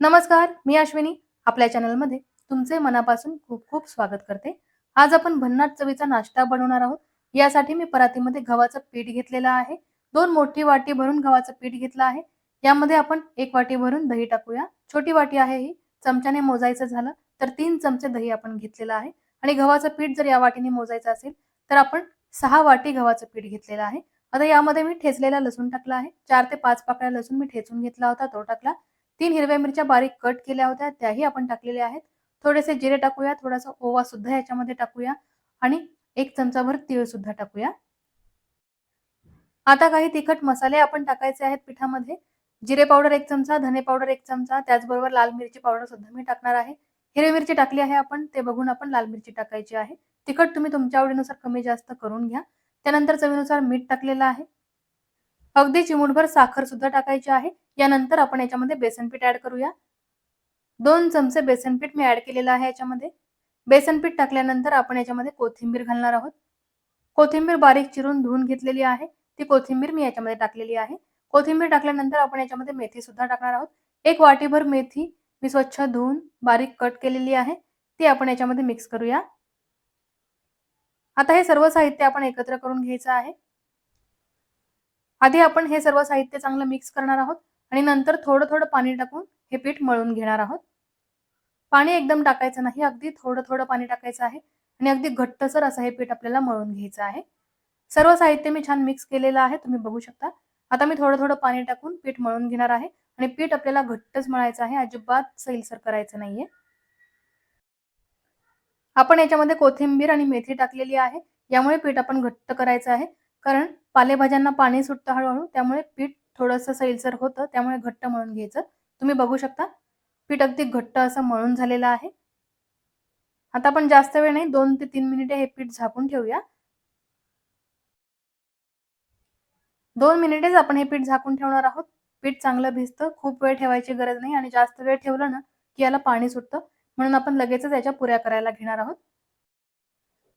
नमस्कार, मी अश्विनी. आपल्या चॅनलमध्ये तुमचे मनापासून खूप खूप स्वागत करते. आज आपण भन्नाट चवीचा नाश्ता बनवणार आहोत. यासाठी मी परातीमध्ये गव्हाचं पीठ घेतलेलं आहे. 2 मोठी वाटी भरून गव्हाचं पीठ घेतलं आहे. यामध्ये आपण 1 वाटी भरून दही टाकूया. छोटी वाटी आहे ही. चमच्याने मोजायचं झालं तर 3 चमचे दही आपण घेतलेलं आहे आणि गव्हाचं पीठ जर या वाटीने मोजायचं असेल तर आपण 6 वाटी गव्हाचं पीठ घेतलेलं आहे. आता यामध्ये मी ठेचलेला लसूण टाकला आहे. 4 ते 5 पाकळ्या लसूण मी ठेचून घेतला होता, तो टाकला. 3 हिरव्या मिरच्या बारीक कट केल्या होत्या, त्याही आपण टाकलेल्या आहेत. थोडेसे जिरे टाकूया, थोडासा ओवा सुद्धा याच्यामध्ये टाकूया आणि 1 चमचाभर तीळ सुद्धा टाकूया. आता काही तिखट मसाले आपण टाकायचे आहेत पिठामध्ये. जिरे पावडर 1 चमचा, धने पावडर 1 चमचा, त्याचबरोबर लाल मिरची पावडर सुद्धा मी टाकणार आहे. हिरवी मिरची टाकली आहे आपण, ते बघून आपण लाल मिरची टाकायची आहे. तिखट तुम्ही तुमच्या आवडीनुसार कमी जास्त करून घ्या. त्यानंतर चवीनुसार मीठ टाकलेलं आहे. अगदी चिमूटभर साखर सुद्धा टाकायची आहे. यानंतर आपण याच्यामध्ये बेसन पीठ ॲड करूया. 2 चमचे बेसन पीठ मी ॲड केलेलं आहे याच्यामध्ये. बेसन पीठ टाकल्यानंतर आपण याच्यामध्ये कोथिंबीर घालणार आहोत. कोथिंबीर बारीक चिरून धुवून घेतलेली आहे. ती कोथिंबीर मी याच्यामध्ये टाकलेली आहे. कोथिंबीर टाकल्यानंतर आपण याच्यामध्ये मेथी सुद्धा टाकणार आहोत. 1 वाटीभर मेथी मी स्वच्छ धुवून बारीक कट केलेली आहे. ती आपण याच्यामध्ये मिक्स करूया. आता हे सर्व साहित्य आपण एकत्र करून घ्यायचं आहे. आधी आपण हे सर्व साहित्य चांगलं मिक्स करणार आहोत आणि नंतर थोडं-थोडं पाणी टाकून हे पीठ मळून घेणार आहोत. पाणी एकदम टाकायचं नाही, अगदी थोडं-थोडं पाणी टाकायचं आहे आणि अगदी घट्टसर असं हे पीठ आपल्याला मळून घ्यायचं आहे. सर्व साहित्य मी छान मिक्स केलेलं आहे, तुम्ही बघू शकता. आता मी थोडं-थोडं पाणी टाकून पीठ मळून घेणार आहे आणि पीठ आपल्याला घट्टच मळायचं आहे, अजिबात सैलसर करायचं नाहीये. आपण याच्यामध्ये कोथिंबीर आणि मेथी टाकलेली आहे. यामुळे पीठ आपण घट्ट करायचं आहे. कारण पालेभाज्यांना पाणी सुटतं हळू-हळू, त्यामुळे पीठ थोडंसं सैलसर होतं, त्यामुळे घट्ट मळून घ्यायचं. तुम्ही बघू शकता, पीठ अगदी घट्ट असं मळून झालेलं आहे. आता आपण जास्त वेळ नाही, 2 ते 3 मिनिटे हे पीठ झाकून ठेवूया. 2 मिनिटेच आपण हे पीठ झाकून ठेवणार आहोत. पीठ चांगलं भिजतं, खूप वेळ ठेवायची गरज नाही आणि जास्त वेळ ठेवलं ना, की याला पाणी सुटतं. म्हणून आपण लगेचच याच्या पुऱ्या करायला घेणार आहोत.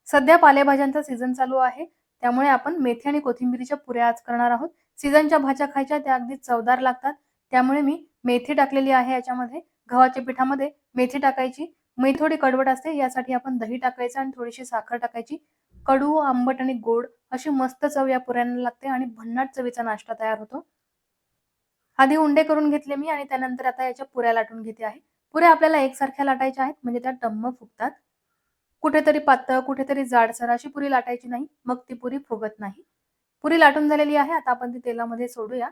सध्या पालेभाज्यांचा सीझन चालू आहे. त्यामुळे आपण मेथी आणि कोथिंबिरीच्या पुऱ्या आज करणार आहोत. सीझनच्या भाज्या खायच्या त्या अगदी चवदार लागतात. त्यामुळे मी मेथी टाकलेली आहे याच्यामध्ये. गव्हाच्या पिठामध्ये मेथी टाकायची. मेथी थोडी कडवट असते, यासाठी आपण दही टाकायचं आणि थोडीशी साखर टाकायची. कडू, आंबट आणि गोड अशी मस्त चव या पुऱ्यांना लागते आणि भन्नाट चवीचा नाश्ता तयार होतो. आधी उंडे करून घेतले मी आणि त्यानंतर आता याच्या पुऱ्या लाटून घेते आहे. पुऱ्या आपल्याला एकसारख्या लाटायच्या आहेत, म्हणजे त्या टम्म फुगतात. कुठेतरी पातळ, कुठेतरी जाडसर अशी पुरी लाटायची नाही, मग ती पुरी फुगत नाही. पुरी लाटून झालेली आहे. आता आपण ती तेलामध्ये सोडूया.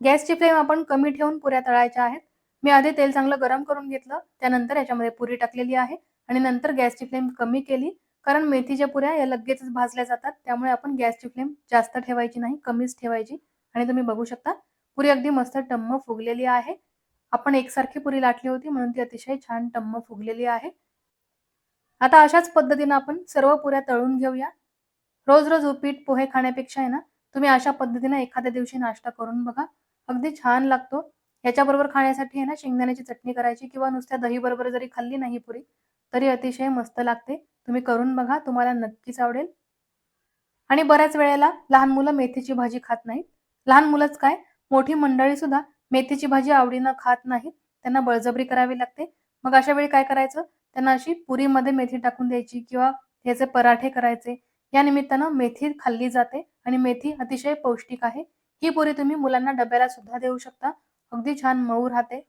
गॅसची फ्लेम आपण कमी ठेवून पुऱ्या तळायच्या आहेत. मी आधी तेल चांगलं गरम करून घेतलं, त्यानंतर याच्यामध्ये पुरी टाकलेली आहे आणि नंतर गॅसची फ्लेम कमी केली. कारण मेथीच्या पुऱ्या या लगेचच भाजल्या जातात. त्यामुळे आपण गॅसची फ्लेम जास्त ठेवायची नाही, कमीच ठेवायची आणि तुम्ही बघू शकता, पुरी अगदी मस्त टम्म फुगलेली आहे. आपण एकसारखी पुरी लाटली होती म्हणून ती अतिशय छान टम्म फुगलेली आहे. आता अशाच पद्धतीने आपण सर्व पुऱ्या तळून घेऊया. रोज-रोज उपीट, पोहे खाण्यापेक्षा आहे ना, तुम्ही अशा पद्धतीने एखाद्या दिवशी नाश्ता करून बघा. अगदी छान लागतो. याच्याबरोबर खाण्यासाठी आहे ना, शेंगदाण्याची चटणी करायची किंवा नुसत्या दहीबरोबर जरी खाल्ली ना ही पुरी, तरी अतिशय मस्त लागते. तुम्ही करून बघा, तुम्हाला नक्कीच आवडेल. आणि बऱ्याच वेळेला लहान मुलं मेथीची भाजी खात नाहीत. लहान मुलंच काय, मोठी मंडळी सुद्धा मेथीची भाजी आवडीनं खात नाहीत. त्यांना बळजबरी करावी लागते. मग अशा वेळी काय करायचं, त्यांना अशी पुरीमध्ये मेथी टाकून द्यायची किंवा याचे पराठे करायचे. या निमित्तानं मेथी खाल्ली जाते आणि मेथी अतिशय पौष्टिक आहे. ही पुरी तुम्ही मुलांना डब्याला सुद्धा देऊ शकता. अगदी छान मऊ राहते.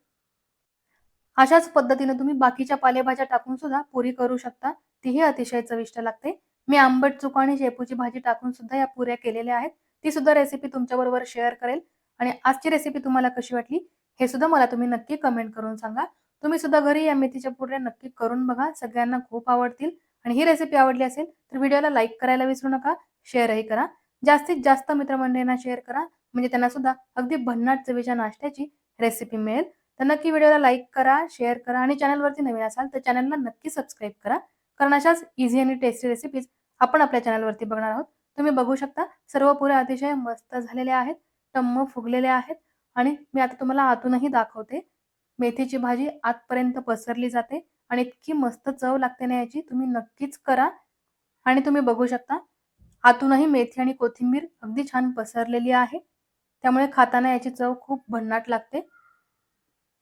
अशाच पद्धतीने तुम्ही बाकीच्या पालेभाज्या टाकून सुद्धा पुरी करू शकता. तीही अतिशय चविष्ट लागते. मी आंबट चुका आणि शेपूची भाजी टाकून सुद्धा या पुऱ्या केलेल्या आहेत. ती सुद्धा रेसिपी तुमच्याबरोबर शेअर करेल आणि आजची रेसिपी तुम्हाला कशी वाटली, हे सुद्धा मला तुम्ही नक्की कमेंट करून सांगा. तुम्ही सुद्धा घरी या मेथीच्या पुऱ्या नक्की करून बघा. सगळ्यांना खूप आवडतील आणि ही रेसिपी आवडली असेल, तर व्हिडिओला लाईक करायला विसरू नका. शेअरही करा. जास्तीत जास्त मित्रमंडळींना शेअर करा. म्हणजे त्यांना सुद्धा अगदी भन्नाट चवीच्या नाश्त्याची रेसिपी मिळेल. तर नक्की व्हिडिओला लाईक करा, शेअर करा आणि चॅनलवरती नवीन असाल तर चॅनलला नक्की सबस्क्राईब करा. कारण अशाच इझी आणि टेस्टी रेसिपीज आपण आपल्या चॅनलवरती बघणार आहोत. तुम्ही बघू शकता, सर्व पुऱ्या अतिशय मस्त झालेल्या आहेत, टम्म फुगलेल्या आहेत आणि मी आता तुम्हाला आतूनही दाखवते. मेथीची भाजी आतपर्यंत पसरली जाते आणि इतकी मस्त चव लागते ना याची, तुम्ही नक्कीच करा आणि तुम्ही बघू शकता, आतूनही मेथी आणि कोथिंबीर अगदी छान पसरलेली आहे. त्यामुळे खाताना याची चव खूप भन्नाट लागते.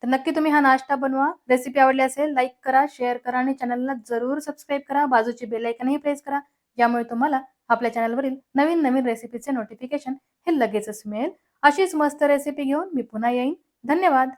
तर नक्की तुम्ही हा नाश्ता बनवा. रेसिपी आवडली असेल लाईक करा, शेअर करा आणि चॅनलला जरूर सबस्क्राईब करा. बाजूची बेल आयकॉनही प्रेस करा. यामुळे तुम्हाला आपल्या चॅनलवरील नवीन-नवीन रेसिपीचे नोटिफिकेशन हे लगेचच मिळेल. अशीच मस्त रेसिपी घेऊन मी पुन्हा येईन. धन्यवाद.